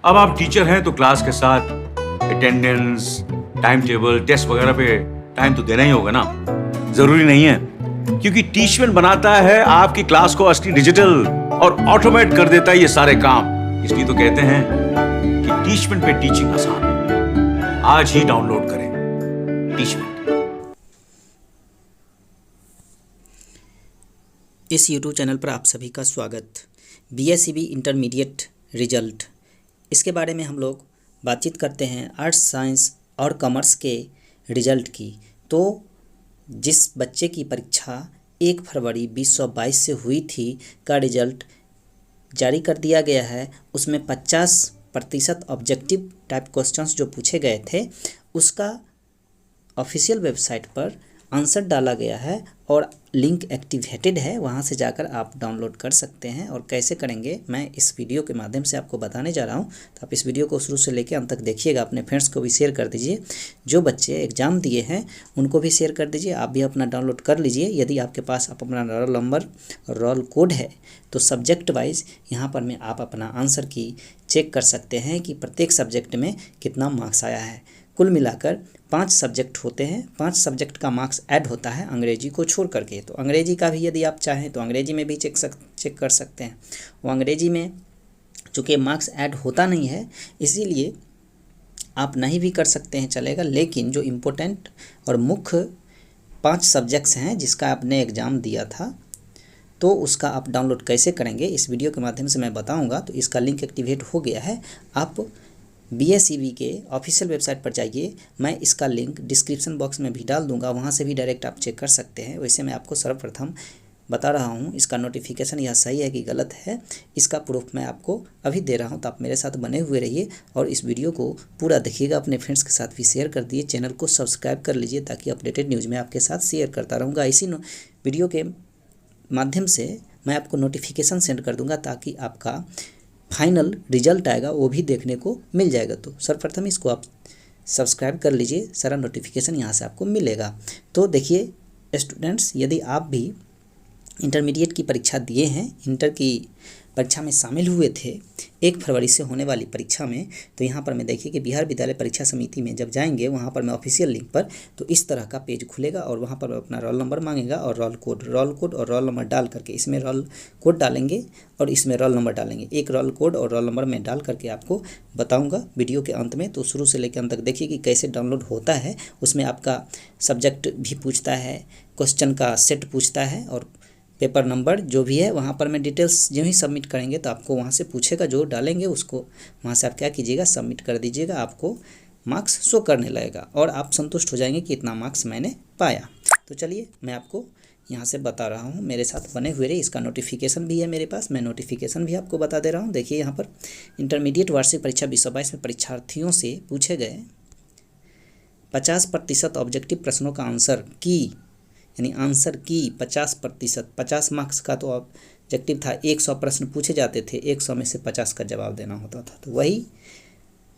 अब आप टीचर हैं तो क्लास के साथ अटेंडेंस, टाइम टेबल, टेस्ट वगैरह पे टाइम तो देना ही होगा ना। जरूरी नहीं है, क्योंकि टीचमेंट बनाता है आपकी क्लास को असली डिजिटल और ऑटोमेट कर देता है ये सारे काम। इसलिए तो कहते हैं कि टीचमेंट पे टीचिंग आसान है। आज ही डाउनलोड करें टीचमेंट। इस YouTube चैनल पर आप सभी का स्वागत। BSCB इंटरमीडिएट रिजल्ट, इसके बारे में हम लोग बातचीत करते हैं आर्ट्स, साइंस और कॉमर्स के रिजल्ट की। तो जिस बच्चे की परीक्षा 1 फरवरी 2022 से हुई थी का रिजल्ट जारी कर दिया गया है। उसमें 50% ऑब्जेक्टिव टाइप क्वेश्चंस जो पूछे गए थे उसका ऑफिशियल वेबसाइट पर आंसर डाला गया है और लिंक एक्टिवेटेड है, वहां से जाकर आप डाउनलोड कर सकते हैं। और कैसे करेंगे मैं इस वीडियो के माध्यम से आपको बताने जा रहा हूं। तो आप इस वीडियो को शुरू से लेकर अंत तक देखिएगा। अपने फ्रेंड्स को भी शेयर कर दीजिए, जो बच्चे एग्ज़ाम दिए हैं उनको भी शेयर कर दीजिए। आप भी अपना डाउनलोड कर लीजिए। यदि आपके पास आप अपना रोल नंबर और रोल कोड है तो सब्जेक्ट वाइज यहाँ पर में आप अपना आंसर की चेक कर सकते हैं कि प्रत्येक सब्जेक्ट में कितना मार्क्स आया है। कुल मिलाकर 5 सब्जेक्ट होते हैं, 5 सब्जेक्ट का मार्क्स ऐड होता है अंग्रेजी को छोड़ करके। तो अंग्रेजी का भी यदि आप चाहें तो अंग्रेजी में भी चेक कर सकते हैं। वो अंग्रेजी में चूँकि मार्क्स ऐड होता नहीं है इसीलिए आप नहीं भी कर सकते हैं, चलेगा। लेकिन जो इम्पोर्टेंट और मुख्य 5 सब्जेक्ट्स हैं जिसका आपने एग्ज़ाम दिया था तो उसका आप डाउनलोड कैसे करेंगे इस वीडियो के माध्यम से मैं बताऊँगा। तो इसका लिंक एक्टिवेट हो गया है। आप BSCB के ऑफिशियल वेबसाइट पर जाइए, मैं इसका लिंक डिस्क्रिप्शन बॉक्स में भी डाल दूंगा, वहां से भी डायरेक्ट आप चेक कर सकते हैं। वैसे मैं आपको सर्वप्रथम बता रहा हूं इसका नोटिफिकेशन यह सही है कि गलत है, इसका प्रूफ मैं आपको अभी दे रहा हूं। तो आप मेरे साथ बने हुए रहिए और इस वीडियो को पूरा देखिएगा। अपने फ्रेंड्स के साथ भी शेयर कर दिए, चैनल को सब्सक्राइब कर लीजिए ताकि अपडेटेड न्यूज़ में आपके साथ शेयर करता रहूँगा। इसी वीडियो के माध्यम से मैं आपको नोटिफिकेशन सेंड कर दूँगा ताकि आपका फाइनल रिजल्ट आएगा वो भी देखने को मिल जाएगा। तो सर्वप्रथम इसको आप सब्सक्राइब कर लीजिए, सारा नोटिफिकेशन यहाँ से आपको मिलेगा। तो देखिए स्टूडेंट्स, यदि आप भी इंटरमीडिएट की परीक्षा दिए हैं, इंटर की परीक्षा में शामिल हुए थे 1 फरवरी से होने वाली परीक्षा में, तो यहाँ पर मैं देखिए कि बिहार विद्यालय परीक्षा समिति में जब जाएंगे वहाँ पर मैं ऑफिशियल लिंक पर तो इस तरह का पेज खुलेगा और वहाँ पर अपना रोल नंबर मांगेगा और रोल कोड और रोल नंबर डाल करके इसमें रोल कोड डालेंगे और इसमें रोल नंबर डालेंगे। एक रोल कोड और रोल नंबर में डाल करके आपको बताऊँगा वीडियो के अंत में। तो शुरू से लेकर अंत तक देखिए कि कैसे डाउनलोड होता है। उसमें आपका सब्जेक्ट भी पूछता है, क्वेश्चन का सेट पूछता है और पेपर नंबर जो भी है वहाँ पर मैं डिटेल्स जो ही सबमिट करेंगे तो आपको वहाँ से पूछेगा, जो डालेंगे उसको वहाँ से आप क्या कीजिएगा, सबमिट कर दीजिएगा। आपको मार्क्स शो करने लगेगा और आप संतुष्ट हो जाएंगे कि इतना मार्क्स मैंने पाया। तो चलिए मैं आपको यहाँ से बता रहा हूँ, मेरे साथ बने हुए रहे। इसका नोटिफिकेशन भी है मेरे पास, मैं नोटिफिकेशन भी आपको बता दे रहा हूँ। देखिए यहाँ पर इंटरमीडिएट वार्षिक परीक्षा 2022 में परीक्षार्थियों से पूछे गए 50% ऑब्जेक्टिव प्रश्नों का आंसर की, यानी आंसर की 50%, 50 मार्क्स का तो ऑब्जेक्टिव था। 100 प्रश्न पूछे जाते थे, 100 में से 50 का जवाब देना होता था। तो वही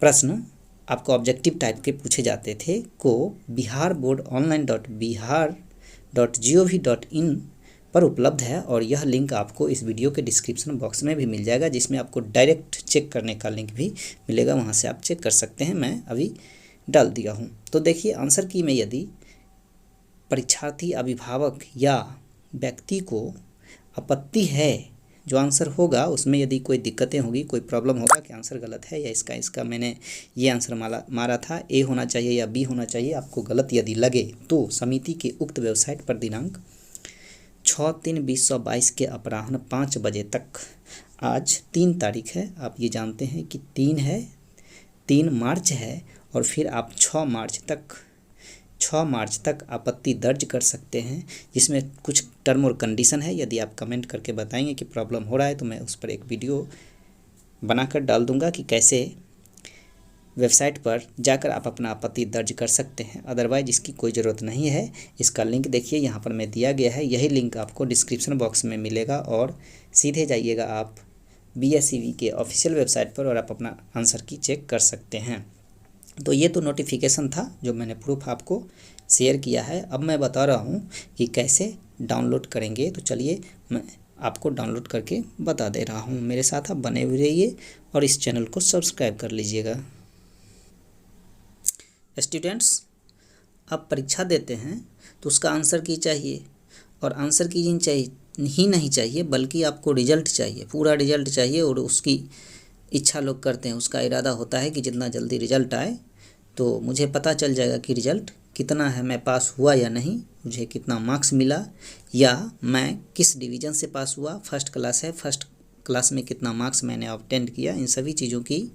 प्रश्न आपको ऑब्जेक्टिव टाइप के पूछे जाते थे को biharboardonline.bihar.gov.in पर उपलब्ध है और यह लिंक आपको इस वीडियो के डिस्क्रिप्शन बॉक्स में भी मिल जाएगा, जिसमें आपको डायरेक्ट चेक करने का लिंक भी मिलेगा, वहाँ से आप चेक कर सकते हैं। मैं अभी डाल दिया हूँ। तो देखिए आंसर की में यदि परीक्षार्थी, अभिभावक या व्यक्ति को आपत्ति है, जो आंसर होगा उसमें यदि कोई दिक्कतें होगी, कोई प्रॉब्लम होगा कि आंसर गलत है या इसका मैंने ये आंसर मारा था, ए होना चाहिए या बी होना चाहिए, आपको गलत यदि लगे तो समिति के उक्त वेबसाइट पर दिनांक 6/3/2022 के अपराह्न 5 बजे तक, आज 3 तारीख है, आप ये जानते हैं कि 3 मार्च है और फिर आप 6 मार्च तक आपत्ति दर्ज कर सकते हैं, जिसमें कुछ टर्म और कंडीशन है। यदि आप कमेंट करके बताएंगे कि प्रॉब्लम हो रहा है तो मैं उस पर एक वीडियो बनाकर डाल दूंगा कि कैसे वेबसाइट पर जाकर आप अपना आपत्ति दर्ज कर सकते हैं। अदरवाइज इसकी कोई ज़रूरत नहीं है। इसका लिंक देखिए यहाँ पर मैं दिया गया है, यही लिंक आपको डिस्क्रिप्शन बॉक्स में मिलेगा और सीधे जाइएगा आप BSCB के ऑफिशियल वेबसाइट पर और आप अपना आंसर की चेक कर सकते हैं। तो ये तो नोटिफिकेशन था जो मैंने प्रूफ आपको शेयर किया है। अब मैं बता रहा हूँ कि कैसे डाउनलोड करेंगे। तो चलिए मैं आपको डाउनलोड करके बता दे रहा हूँ। मेरे साथ आप बने हुए रहिए और इस चैनल को सब्सक्राइब कर लीजिएगा। स्टूडेंट्स, आप परीक्षा देते हैं तो उसका आंसर की चाहिए, और आंसर की ही नहीं चाहिए बल्कि आपको रिजल्ट चाहिए, पूरा रिजल्ट चाहिए। और उसकी इच्छा लोग करते हैं, उसका इरादा होता है कि जितना जल्दी रिजल्ट आए तो मुझे पता चल जाएगा कि रिजल्ट कितना है, मैं पास हुआ या नहीं, मुझे कितना मार्क्स मिला, या मैं किस डिवीज़न से पास हुआ, फर्स्ट क्लास है, फर्स्ट क्लास में कितना मार्क्स मैंने ऑब्टेंड किया। इन सभी चीज़ों की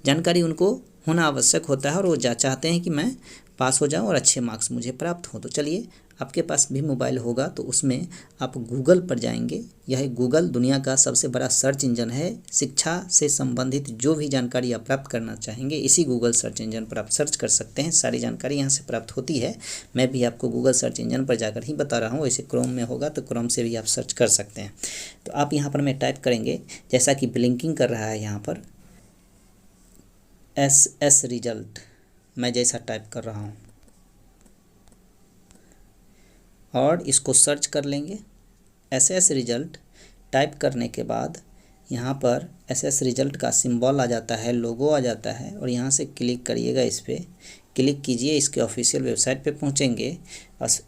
जानकारी उनको होना आवश्यक होता है और वो चाहते हैं कि मैं पास हो जाऊं और अच्छे मार्क्स मुझे प्राप्त हो। तो चलिए, आपके पास भी मोबाइल होगा तो उसमें आप गूगल पर जाएंगे। यह गूगल दुनिया का सबसे बड़ा सर्च इंजन है। शिक्षा से संबंधित जो भी जानकारी आप प्राप्त करना चाहेंगे, इसी गूगल सर्च इंजन पर आप सर्च कर सकते हैं। सारी जानकारी यहाँ से प्राप्त होती है। मैं भी आपको गूगल सर्च इंजन पर जाकर ही बता रहा हूँ। वैसे क्रोम में होगा तो क्रोम से भी आप सर्च कर सकते हैं। तो आप यहाँ पर मैं टाइप करेंगे, जैसा कि ब्लिंकिंग कर रहा है यहाँ पर SS रिजल्ट, मैं जैसा टाइप कर रहा हूँ, और इसको सर्च कर लेंगे। SS रिजल्ट टाइप करने के बाद यहाँ पर SS रिजल्ट का सिंबल आ जाता है, लोगो आ जाता है, और यहाँ से क्लिक करिएगा। इस पर क्लिक कीजिए, इसके ऑफिशियल वेबसाइट पे पहुँचेंगे।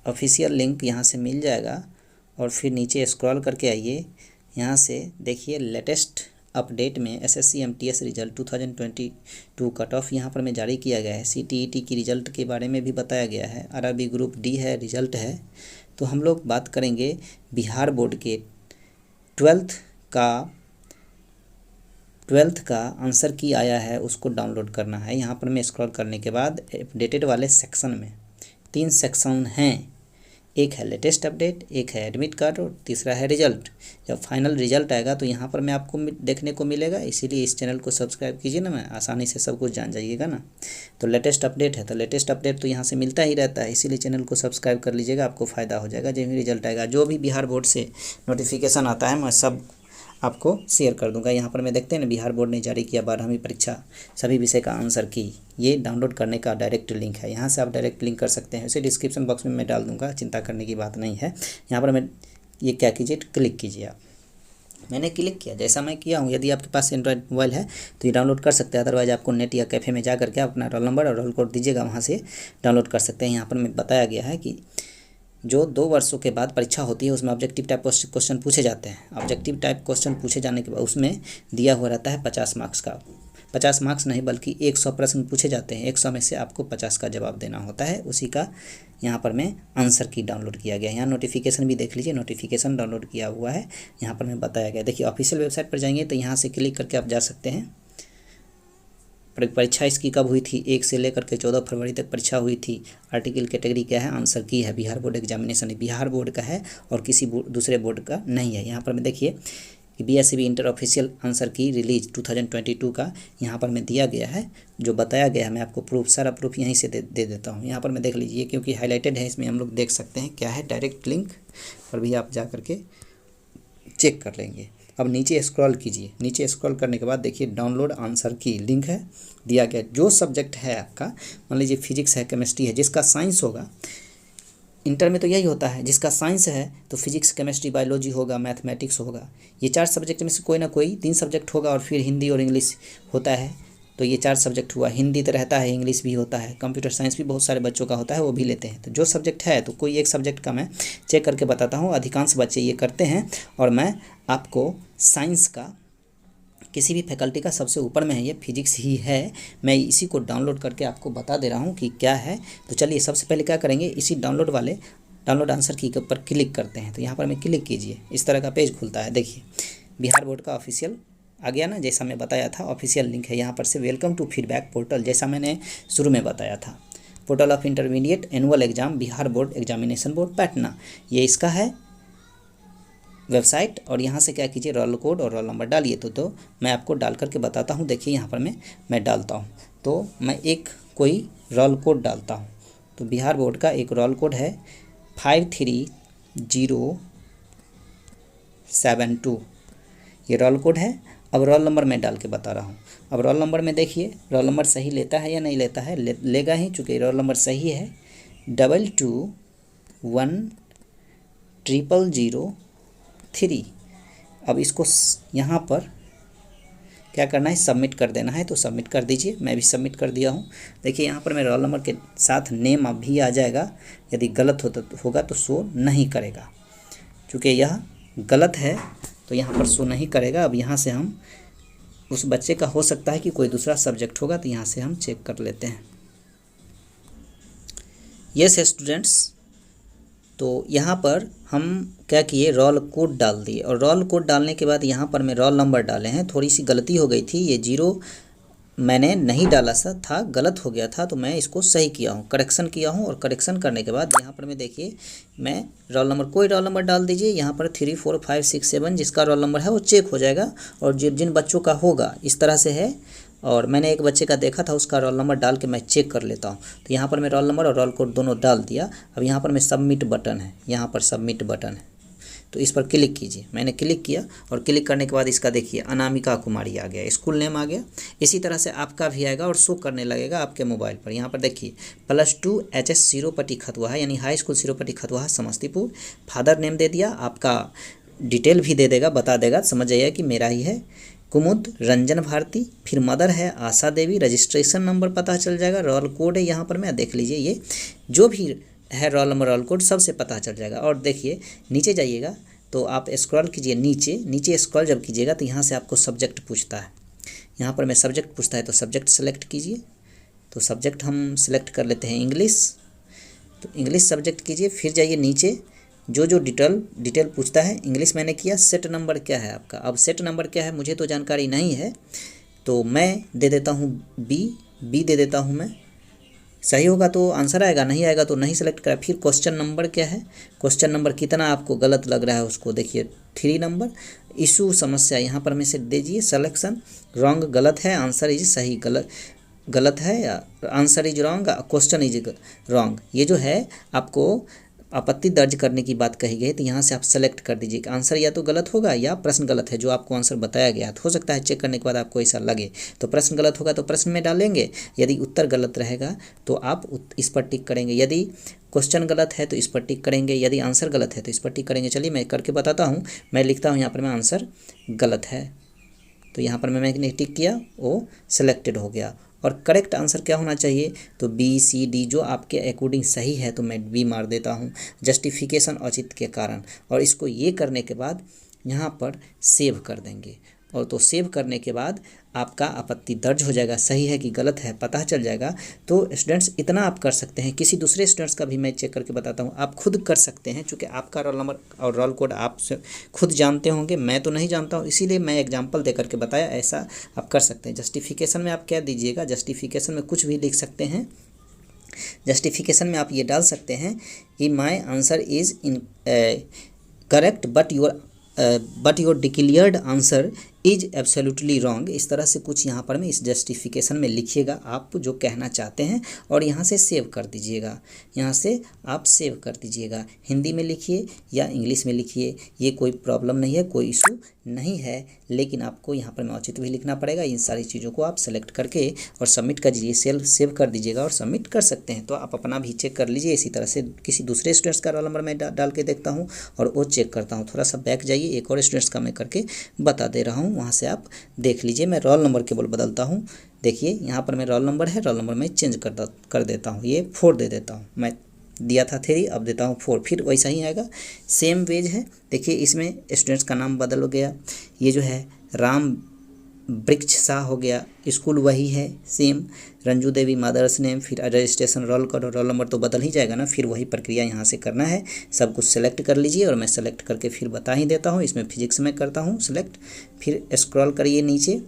ऑफिशियल लिंक यहाँ से मिल जाएगा, और फिर नीचे स्क्रॉल करके आइए। यहाँ से देखिए लेटेस्ट अपडेट में SSC MTS result 2022 cut off यहाँ पर में जारी किया गया है। CTET की रिजल्ट के बारे में भी बताया गया है। RRB ग्रुप D है, रिजल्ट है। तो हम लोग बात करेंगे बिहार बोर्ड के 12th का आंसर की आया है, उसको डाउनलोड करना है। यहाँ पर मैं स्क्रॉल करने के बाद अपडेटेड वाले सेक्शन में 3 सेक्शन हैं। एक है लेटेस्ट अपडेट, एक है एडमिट कार्ड, और तीसरा है रिजल्ट। जब फाइनल रिजल्ट आएगा तो यहाँ पर मैं आपको देखने को मिलेगा। इसीलिए इस चैनल को सब्सक्राइब कीजिए ना, मैं आसानी से सब कुछ जान जाइएगा ना। तो लेटेस्ट अपडेट है, तो लेटेस्ट अपडेट तो यहाँ से मिलता ही रहता है, इसीलिए चैनल को सब्सक्राइब कर लीजिएगा, आपको फ़ायदा हो जाएगा। जब भी रिजल्ट आएगा, जो भी बिहार बोर्ड से नोटिफिकेशन आता है, मैं सब आपको शेयर कर दूंगा। यहाँ पर मैं देखते हैं ना, बिहार बोर्ड ने जारी किया 12वीं परीक्षा सभी विषय का आंसर की, ये डाउनलोड करने का डायरेक्ट लिंक है। यहाँ से आप डायरेक्ट लिंक कर सकते हैं, इसे डिस्क्रिप्शन बॉक्स में मैं डाल दूंगा, चिंता करने की बात नहीं है। यहाँ पर मैं ये क्या कीजिए, क्लिक कीजिए आप। मैंने क्लिक किया, जैसा मैं किया हूँ। यदि आपके पास एंड्रॉयड मोबाइल है तो ये डाउनलोड कर सकते हैं, अदरवाइज आपको नेट या कैफ़े में जा करके अपना रोल नंबर और रोल कोड दीजिएगा, वहाँ से डाउनलोड कर सकते हैं। यहाँ पर मैं बताया गया है कि जो 2 वर्षों के बाद परीक्षा होती है उसमें ऑब्जेक्टिव टाइप क्वेश्चन पूछे जाते हैं। ऑब्जेक्टिव टाइप क्वेश्चन पूछे जाने के बाद उसमें दिया हुआ रहता है 50 मार्क्स का। 50 मार्क्स नहीं बल्कि 100 प्रश्न पूछे जाते हैं। 100 में से आपको 50 का जवाब देना होता है। उसी का यहाँ पर मैं आंसर की डाउनलोड किया गया। यहाँ नोटिफिकेशन भी देख लीजिए, नोटिफिकेशन डाउनलोड किया हुआ है। यहाँ पर मैं बताया गया, देखिए ऑफिशियल वेबसाइट पर जाएंगे तो यहाँ से क्लिक करके आप जा सकते हैं। परीक्षा इसकी कब हुई थी, 1 से लेकर के 14 फरवरी तक परीक्षा हुई थी। आर्टिकल कैटेगरी क्या है, आंसर की है, Bihar board examination Bihar board का है और किसी दूसरे बोर्ड का नहीं है। यहाँ पर मैं देखिए कि BSCB इंटर ऑफिशियल आंसर की रिलीज 2022 का यहाँ पर मैं दिया गया है, जो बताया गया है। मैं आपको प्रूफ, सारा प्रूफ यहीं से दे देता हूँ। यहाँ पर मैं देख लीजिए, क्योंकि हाईलाइटेड है, इसमें हम लोग देख सकते हैं क्या है। डायरेक्ट लिंक पर भी आप जा करके चेक कर लेंगे। अब नीचे स्क्रॉल कीजिए, नीचे स्क्रॉल करने के बाद देखिए डाउनलोड आंसर की लिंक है दिया गया। जो सब्जेक्ट है आपका, मान लीजिए फिजिक्स है, केमिस्ट्री है, जिसका साइंस होगा, इंटर में तो यही होता है, जिसका साइंस है तो फिजिक्स, केमिस्ट्री, बायोलॉजी होगा, मैथमेटिक्स होगा। ये 4 सब्जेक्ट में से कोई ना कोई 3 सब्जेक्ट होगा, और फिर हिंदी और इंग्लिश होता है। तो ये 4 सब्जेक्ट हुआ। हिंदी तो रहता है, इंग्लिश भी होता है, कंप्यूटर साइंस भी बहुत सारे बच्चों का होता है, वो भी लेते हैं। तो जो सब्जेक्ट है तो कोई एक सब्जेक्ट का मैं चेक करके बताता हूँ। अधिकांश बच्चे ये करते हैं, और मैं आपको साइंस का किसी भी फैकल्टी का सबसे ऊपर में है, ये फिजिक्स ही है। मैं इसी को डाउनलोड करके आपको बता दे रहा हूँ कि क्या है। तो चलिए सबसे पहले क्या करेंगे, इसी डाउनलोड आंसर की के ऊपर क्लिक करते हैं। तो यहाँ पर मैं क्लिक कीजिए, इस तरह का पेज खुलता है। देखिए बिहार बोर्ड का ऑफिशियल आ गया ना, जैसा मैं बताया था। ऑफिशियल लिंक है यहाँ पर से, वेलकम टू फीडबैक पोर्टल, जैसा मैंने शुरू में बताया था। Portal of intermediate annual exam Bihar board examination board Patna, ये इसका है वेबसाइट। और यहाँ से क्या कीजिए, रोल कोड और रोल नंबर डालिए। तो मैं आपको डाल करके बताता हूँ। देखिए यहाँ पर मैं डालता हूँ, तो मैं एक कोई रोल कोड डालता हूँ। तो बिहार बोर्ड का एक रोल कोड है 53072, ये रोल कोड है। अब रोल नंबर मैं डाल के बता रहा हूँ। अब रोल नंबर में देखिए, रोल नंबर सही लेता है या नहीं लेता है, लेगा ही, चूँकि रोल नंबर सही है। 221000 3। अब इसको यहाँ पर क्या करना है, सबमिट कर देना है। तो सबमिट कर दीजिए, मैं भी सबमिट कर दिया हूँ। देखिए यहाँ पर मेरे रोल नंबर के साथ नेम अब भी आ जाएगा। यदि गलत होगा तो शो नहीं करेगा, क्योंकि यह गलत है तो यहाँ पर शो नहीं करेगा। अब यहाँ से हम उस बच्चे का हो सकता है कि कोई दूसरा सब्जेक्ट होगा, तो यहाँ से हम चेक कर लेते हैं। यस स्टूडेंट्स, तो यहाँ पर हम क्या किए, रोल कोड डाल दिए, और रोल कोड डालने के बाद यहाँ पर मैं रोल नंबर डाले हैं। थोड़ी सी गलती हो गई थी, ये 0 मैंने नहीं डाला था, गलत हो गया था, तो मैं इसको सही किया हूँ, करेक्शन किया हूँ। और करेक्शन करने के बाद यहाँ पर मैं देखिए, मैं रोल नंबर, कोई रोल नंबर डाल दीजिए। यहाँ पर 3 4 5 6 7 जिसका रोल नंबर है वो चेक हो जाएगा, और जिन बच्चों का होगा इस तरह से है। और मैंने एक बच्चे का देखा था, उसका रोल नंबर डाल के मैं चेक कर लेता हूँ। तो यहाँ पर मैं रोल नंबर और रोल कोड दोनों डाल दिया। अब यहाँ पर मैं सबमिट बटन है, यहाँ पर सबमिट बटन है, तो इस पर क्लिक कीजिए। मैंने क्लिक किया, और क्लिक करने के बाद इसका देखिए अनामिका कुमारी आ गया, स्कूल नेम आ गया। इसी तरह से आपका भी आएगा और शो करने लगेगा आपके मोबाइल पर। यहाँ पर देखिए +2 HS सिरोपटी खतुआ, यानी high school Siropati Khatua Samastipur. Father name दे दिया, आपका डिटेल भी दे देगा, बता देगा, समझ जाइए कि मेरा ही है। कुमुद रंजन भारती, फिर मदर है आशा देवी, रजिस्ट्रेशन नंबर पता चल जाएगा, रोल कोड है यहाँ पर मैं देख लीजिए, ये जो भी है रोल नंबर रोल कोड सबसे पता चल जाएगा। और देखिए नीचे जाइएगा तो आप स्क्रॉल कीजिए, नीचे स्क्रॉल जब कीजिएगा तो यहाँ से आपको सब्जेक्ट पूछता है। यहाँ पर मैं सब्जेक्ट पूछता है तो सब्जेक्ट सेलेक्ट कीजिए। तो सब्जेक्ट हम सेलेक्ट कर लेते हैं इंग्लिश, तो इंग्लिश सब्जेक्ट कीजिए। फिर जाइए नीचे, जो डिटेल पूछता है, इंग्लिश मैंने किया। सेट नंबर क्या है आपका, अब सेट नंबर क्या है मुझे तो जानकारी नहीं है, तो मैं दे देता हूँ बी दे देता हूँ मैं। सही होगा तो आंसर आएगा, नहीं आएगा तो नहीं सेलेक्ट करा। फिर क्वेश्चन नंबर क्या है, क्वेश्चन नंबर कितना आपको गलत लग रहा है उसको देखिए, 3 नंबर। इशू समस्या यहाँ पर में से दीजिए सिलेक्शन, रॉन्ग गलत है, आंसर इज सही, गलत है, या answer is wrong, question is wrong. ये जो है आपको आपत्ति दर्ज करने की बात कही गई, तो यहाँ से आप सेलेक्ट कर दीजिए कि आंसर या तो गलत होगा या प्रश्न गलत है, जो आपको आंसर बताया गया। तो हो सकता है चेक करने के बाद आपको ऐसा लगे, तो प्रश्न गलत होगा तो प्रश्न में डालेंगे, यदि उत्तर गलत रहेगा तो आप इस पर टिक करेंगे, यदि क्वेश्चन गलत है तो इस पर टिक करेंगे, यदि आंसर गलत है तो इस पर टिक करेंगे। चलिए मैं करके बताता हूँ, मैं लिखता हूँ यहाँ पर मैं आंसर गलत है, तो यहाँ पर मैंने टिक किया, वो सिलेक्टेड हो गया। और करेक्ट आंसर क्या होना चाहिए, तो B, C, D जो आपके अकॉर्डिंग सही है तो मैं B मार देता हूँ, जस्टिफिकेशन औचित्य के कारण। और इसको ये करने के बाद यहाँ पर सेव कर देंगे, और तो सेव करने के बाद आपका आपत्ति दर्ज हो जाएगा, सही है कि गलत है पता चल जाएगा। तो स्टूडेंट्स इतना आप कर सकते हैं, किसी दूसरे स्टूडेंट्स का भी मैं चेक करके बताता हूँ, आप खुद कर सकते हैं, क्योंकि आपका रोल नंबर और रोल कोड आप खुद जानते होंगे, मैं तो नहीं जानता हूँ, इसीलिए मैं एग्जाम्पल दे करके बताया, ऐसा आप कर सकते हैं। जस्टिफिकेशन में आप क्या दीजिएगा, जस्टिफिकेशन में कुछ भी लिख सकते हैं। जस्टिफिकेशन में आप ये डाल सकते हैं कि my answer is in correct but your declared answer is absolutely wrong. इस तरह से कुछ यहाँ पर में इस जस्टिफिकेशन में लिखिएगा आप जो कहना चाहते हैं, और यहाँ से सेव कर दीजिएगा, यहाँ से आप सेव कर दीजिएगा। हिंदी में लिखिए या इंग्लिश में लिखिए, ये कोई प्रॉब्लम नहीं है, कोई इशू नहीं है, लेकिन आपको यहाँ पर में औचित्य भी लिखना पड़ेगा। इन सारी चीज़ों को आप सेलेक्ट करके और सबमिट कर दीजिए, सेव कर दीजिएगा और सबमिट कर सकते हैं। तो आप अपना भी चेक कर लीजिए। इसी तरह से किसी दूसरे स्टूडेंट्स का रोल नंबर मैं डाल के देखता हूँ और वो चेक करता हूँ। थोड़ा सा बैक जाइए, एक और स्टूडेंट्स का मैं करके बता दे रहा हूँ, वहाँ से आप देख लीजिए। मैं रोल नंबर केवल बदलता हूँ, देखिए यहाँ पर मैं रोल नंबर है, रोल नंबर मैं चेंज कर देता हूँ, ये 4 दे देता हूँ। मैं दिया था 3, अब देता हूँ 4, फिर वैसा ही आएगा। सेम वेज है, देखिए इसमें स्टूडेंट्स का नाम बदल गया, ये जो है राम वृक्ष शाह हो गया, स्कूल वही है same, Ranju Devi mother's name, फिर रजिस्ट्रेशन रोल रोल नंबर तो बदल ही जाएगा ना, फिर वही प्रक्रिया यहाँ से करना है। सब कुछ सेलेक्ट कर लीजिए और मैं सेलेक्ट करके फिर बता ही देता हूँ। इसमें फिजिक्स में करता हूँ सेलेक्ट, फिर स्क्रॉल करिए नीचे,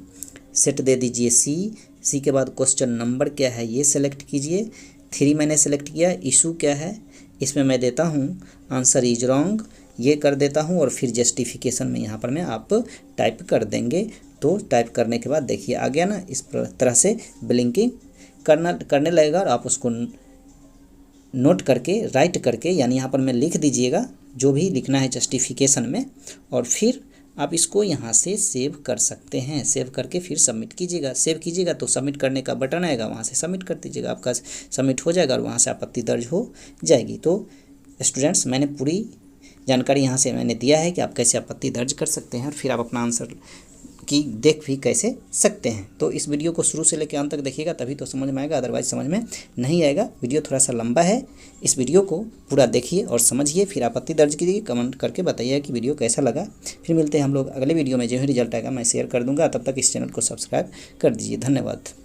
सेट दे दीजिए सी के बाद क्वेश्चन नंबर क्या है ये सेलेक्ट कीजिए, 3 मैंने सेलेक्ट किया। इशू क्या है, इसमें मैं देता हूँ आंसर इज रॉन्ग, ये कर देता हूँ। और फिर जस्टिफिकेशन में यहाँ पर मैं आप टाइप कर देंगे। तो टाइप करने के बाद देखिए आ गया ना, इस तरह से ब्लिंकिंग करने लगेगा, और आप उसको नोट करके राइट करके, यानी यहाँ पर मैं लिख दीजिएगा जो भी लिखना है जस्टिफिकेशन में, और फिर आप इसको यहाँ से सेव कर सकते हैं। सेव करके फिर सबमिट कीजिएगा। सेव कीजिएगा तो सबमिट करने का बटन आएगा, वहाँ से सबमिट कर दीजिएगा, आपका सबमिट हो जाएगा और वहाँ से आपत्ति दर्ज हो जाएगी। तो स्टूडेंट्स मैंने पूरी जानकारी यहाँ से मैंने दिया है कि आप कैसे आपत्ति दर्ज कर सकते हैं और फिर आप अपना आंसर की देख भी कैसे सकते हैं। तो इस वीडियो को शुरू से लेकर अंत तक देखिएगा, तभी तो समझ में आएगा, अदरवाइज समझ में नहीं आएगा। वीडियो थोड़ा सा लंबा है, इस वीडियो को पूरा देखिए और समझिए, फिर आपत्ति दर्ज कीजिए, कमेंट करके बताइए कि वीडियो कैसा लगा। फिर मिलते हैं हम लोग अगले वीडियो में, जो ही रिजल्ट आएगा मैं शेयर कर दूँगा। तब तक इस चैनल को सब्सक्राइब कर दीजिए। धन्यवाद।